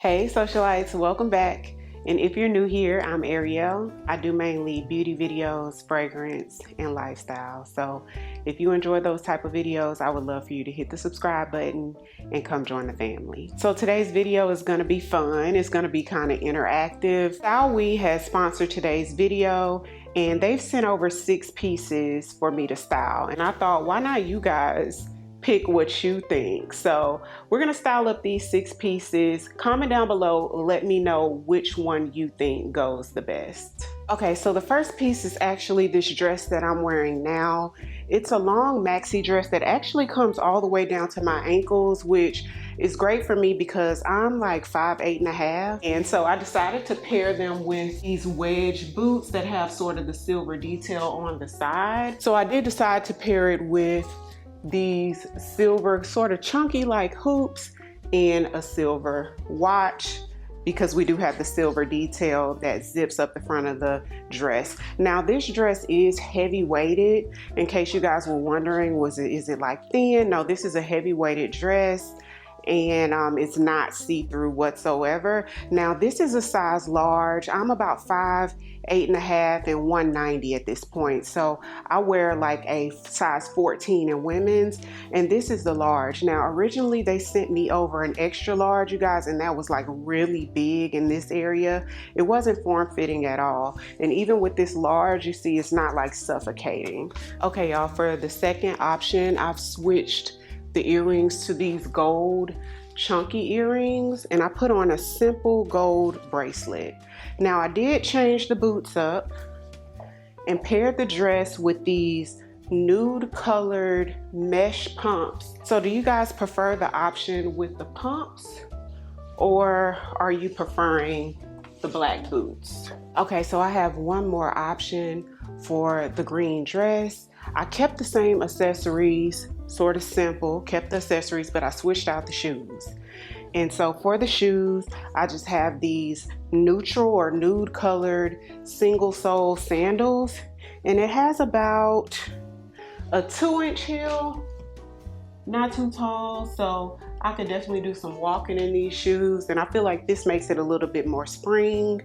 Hey socialites, welcome back. And if you're new here, I'm Ariel. I do mainly beauty videos, fragrance, and lifestyle. So if you enjoy those type of videos, I would love for you to hit the subscribe button and come join the family. So today's video is gonna be fun. It's gonna be kind of interactive. Pkwy has sponsored today's video and they've sent over 6 pieces for me to style. And I thought, why not you guys pick what you think? So we're gonna style up these 6 pieces. Comment down below, let me know which one you think goes the best. Okay, so the first piece is actually this dress that I'm wearing now. It's a long maxi dress that actually comes all the way down to my ankles, which is great for me because I'm like 5'8½". And so I decided to pair them with these wedge boots that have sort of the silver detail on the side. So I did decide to pair it with these silver sort of chunky like hoops and a silver watch, because we do have the silver detail that zips up the front of the dress. Now this dress is heavy weighted, in case you guys were wondering, is it like thin? No, this is a heavy weighted dress, and it's not see-through whatsoever. Now this is a size large. I'm about 5'8½" and 190 at this point, so I wear like a size 14 in women's, and this is the large. Now originally they sent me over an extra large, you guys, and that was like really big in this area. It wasn't form-fitting at all, and even with this large, you see it's not like suffocating. Okay y'all, for the second option, I've switched the earrings to these gold chunky earrings, and I put on a simple gold bracelet. Now I did change the boots up and paired the dress with these nude colored mesh pumps. So do you guys prefer the option with the pumps, or are you preferring the black boots? Okay, so I have one more option for the green dress. I kept the same accessories, sort of simple, kept the accessories, but I switched out the shoes. And so for the shoes, I just have these neutral or nude colored single sole sandals, and it has about a 2-inch heel, not too tall, so I could definitely do some walking in these shoes, and I feel like this makes it a little bit more spring,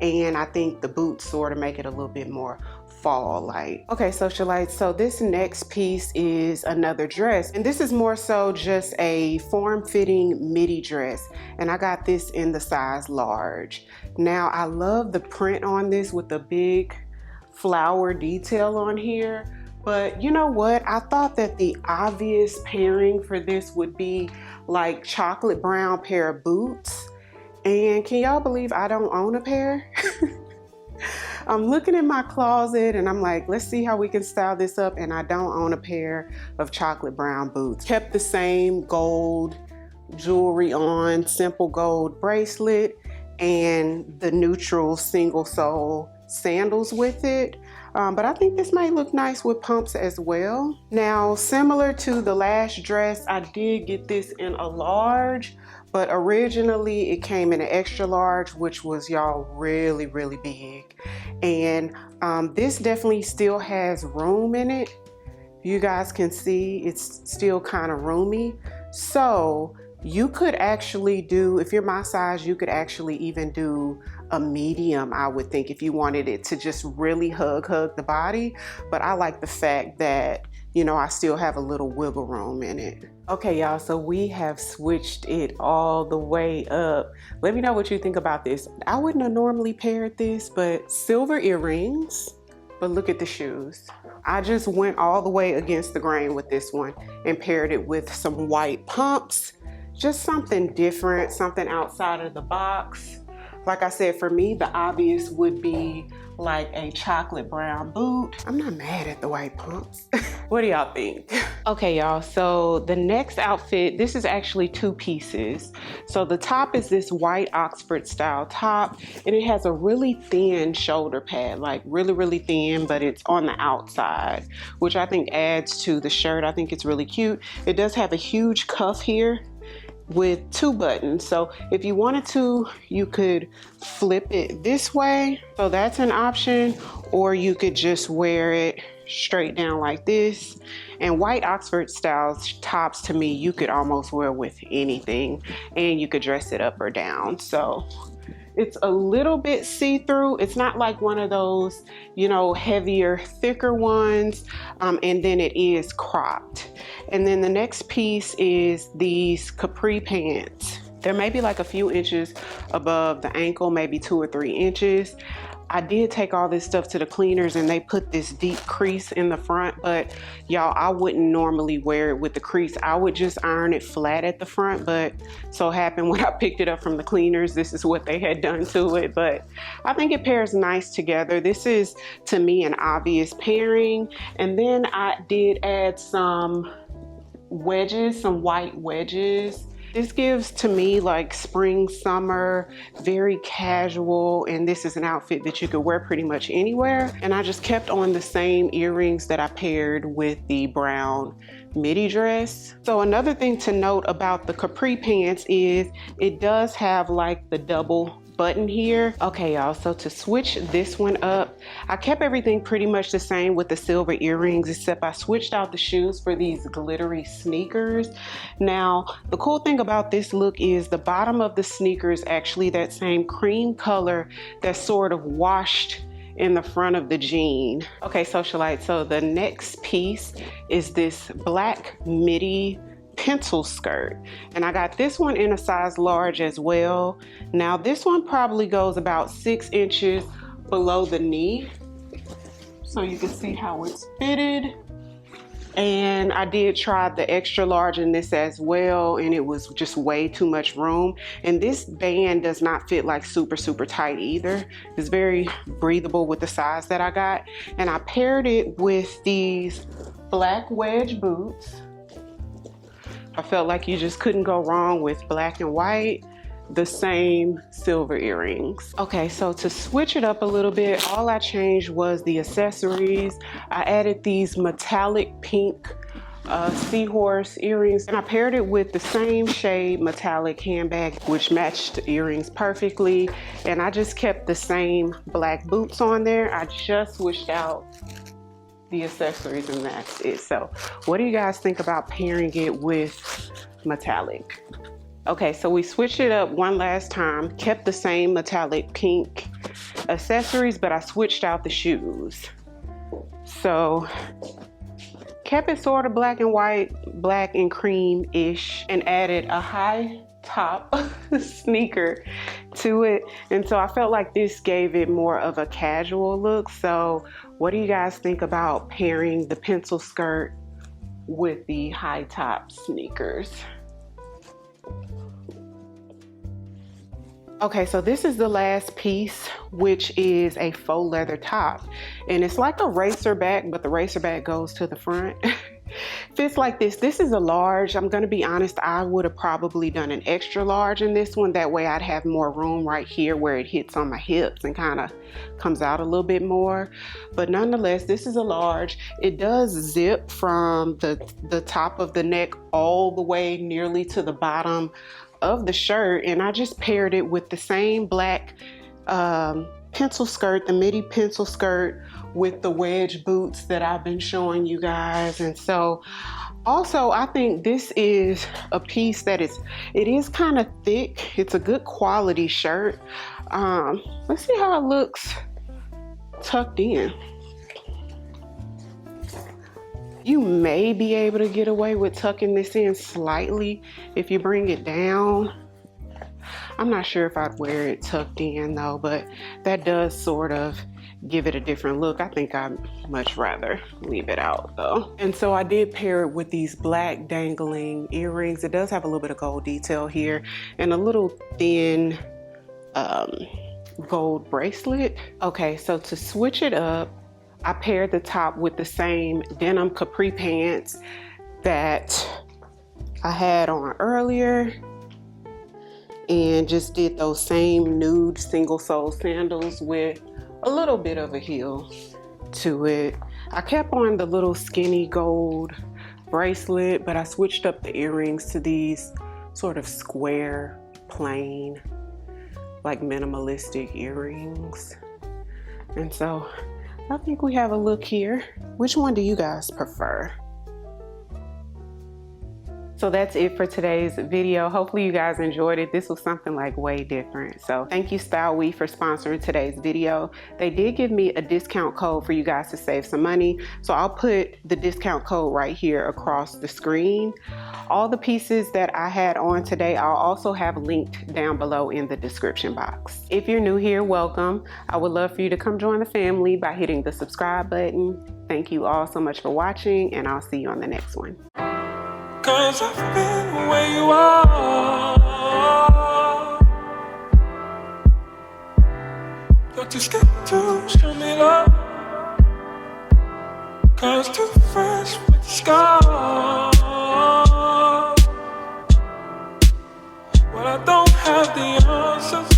and I think the boots sort of make it a little bit more fall-like. Okay, socialites, so this next piece is another dress, and this is more so just a form-fitting midi dress, and I got this in the size large. Now I love the print on this with the big flower detail on here, but you know what? I thought that the obvious pairing for this would be like chocolate brown pair of boots, and can y'all believe I don't own a pair? I'm looking in my closet and I'm like, let's see how we can style this up, and I don't own a pair of chocolate brown boots. Kept the same gold jewelry on, simple gold bracelet, and the neutral single sole sandals with it. But I think this might look nice with pumps as well. Now, similar to the last dress, I did get this in a large, but originally it came in an extra large, which was, y'all, really, really big. And this definitely still has room in it. You guys can see it's still kind of roomy. So you could actually do, if you're my size, you could actually even do a medium, I would think, if you wanted it to just really hug the body. But I like the fact that, you know, I still have a little wiggle room in it. Okay y'all, so we have switched it all the way up. Let me know what you think about this. I wouldn't have normally paired this, but silver earrings, but look at the shoes. I just went all the way against the grain with this one and paired it with some white pumps. Just something different, something outside of the box. Like I said, for me, the obvious would be like a chocolate brown boot. I'm not mad at the white pumps. What do y'all think? Okay, y'all, so the next outfit, this is actually 2 pieces. So the top is this white Oxford style top, and it has a really thin shoulder pad, like really, really thin, but it's on the outside, which I think adds to the shirt. I think it's really cute. It does have a huge cuff here with 2 buttons, so if you wanted to, you could flip it this way, so that's an option, or you could just wear it straight down like this. And white Oxford style tops, to me, you could almost wear with anything, and you could dress it up or down. So it's a little bit see-through. It's not like one of those, you know, heavier, thicker ones. And then it is cropped. And then the next piece is these Capri pants. They're maybe like a few inches above the ankle, maybe 2 or 3 inches. I did take all this stuff to the cleaners and they put this deep crease in the front, but y'all, I wouldn't normally wear it with the crease. I would just iron it flat at the front, but so happened when I picked it up from the cleaners, this is what they had done to it. But I think it pairs nice together. This is, to me, an obvious pairing. And then I did add some wedges, some white wedges. This gives, to me, like spring, summer, very casual, and this is an outfit that you could wear pretty much anywhere. And I just kept on the same earrings that I paired with the brown midi dress. So another thing to note about the Capri pants is it does have like the double button here. Okay, y'all, so to switch this one up, I kept everything pretty much the same with the silver earrings, except I switched out the shoes for these glittery sneakers. Now, the cool thing about this look is the bottom of the sneakers actually that same cream color that's sort of washed in the front of the jean. Okay, socialite, so the next piece is this black midi pencil skirt, and I got this one in a size large as well. Now this one probably goes about 6 inches below the knee, so you can see how it's fitted. And I did try the extra large in this as well, and it was just way too much room. And this band does not fit like super tight either. It's very breathable with the size that I got. And I paired it with these black wedge boots. I felt like you just couldn't go wrong with black and white, the same silver earrings. Okay, so to switch it up a little bit, all I changed was the accessories. I added these metallic pink seahorse earrings, and I paired it with the same shade metallic handbag, which matched the earrings perfectly. And I just kept the same black boots on there. I just switched out the accessories and that's it. So what do you guys think about pairing it with metallic? Okay, so we switched it up one last time, kept the same metallic pink accessories, but I switched out the shoes. So kept it sort of black and white, black and cream-ish, and added a high top sneaker to it. And so I felt like this gave it more of a casual look. So what do you guys think about pairing the pencil skirt with the high top sneakers? Okay, so this is the last piece, which is a faux leather top. And it's like a racer back, but the racer back goes to the front. Fits like this. This is a large. I'm gonna be honest, I would have probably done an extra large in this one. That way I'd have more room right here where it hits on my hips and kind of comes out a little bit more. But nonetheless, this is a large. It does zip from the top of the neck all the way nearly to the bottom of the shirt, and I just paired it with the same black pencil skirt, the midi pencil skirt, with the wedge boots that I've been showing you guys. And so also I think this is a piece that it is kind of thick. It's a good quality shirt. Let's see how it looks tucked in. You may be able to get away with tucking this in slightly if you bring it down. I'm not sure if I'd wear it tucked in though, but that does sort of give it a different look. I think I'd much rather leave it out though. And so I did pair it with these black dangling earrings. It does have a little bit of gold detail here and a little thin gold bracelet. Okay, so to switch it up, I paired the top with the same denim capri pants that I had on earlier and just did those same nude single sole sandals with a little bit of a heel to it. I kept on the little skinny gold bracelet, but I switched up the earrings to these sort of square, plain, like minimalistic earrings. And so I think we have a look here. Which one do you guys prefer? So that's it for today's video. Hopefully you guys enjoyed it. This was something like way different. So thank you Pkwy for sponsoring today's video. They did give me a discount code for you guys to save some money. So I'll put the discount code right here across the screen. All the pieces that I had on today, I'll also have linked down below in the description box. If you're new here, welcome. I would love for you to come join the family by hitting the subscribe button. Thank you all so much for watching, and I'll see you on the next one. 'Cause I've been where you are. You're too scared to show me love. 'Cause too fresh with the scars. Well, I don't have the answers.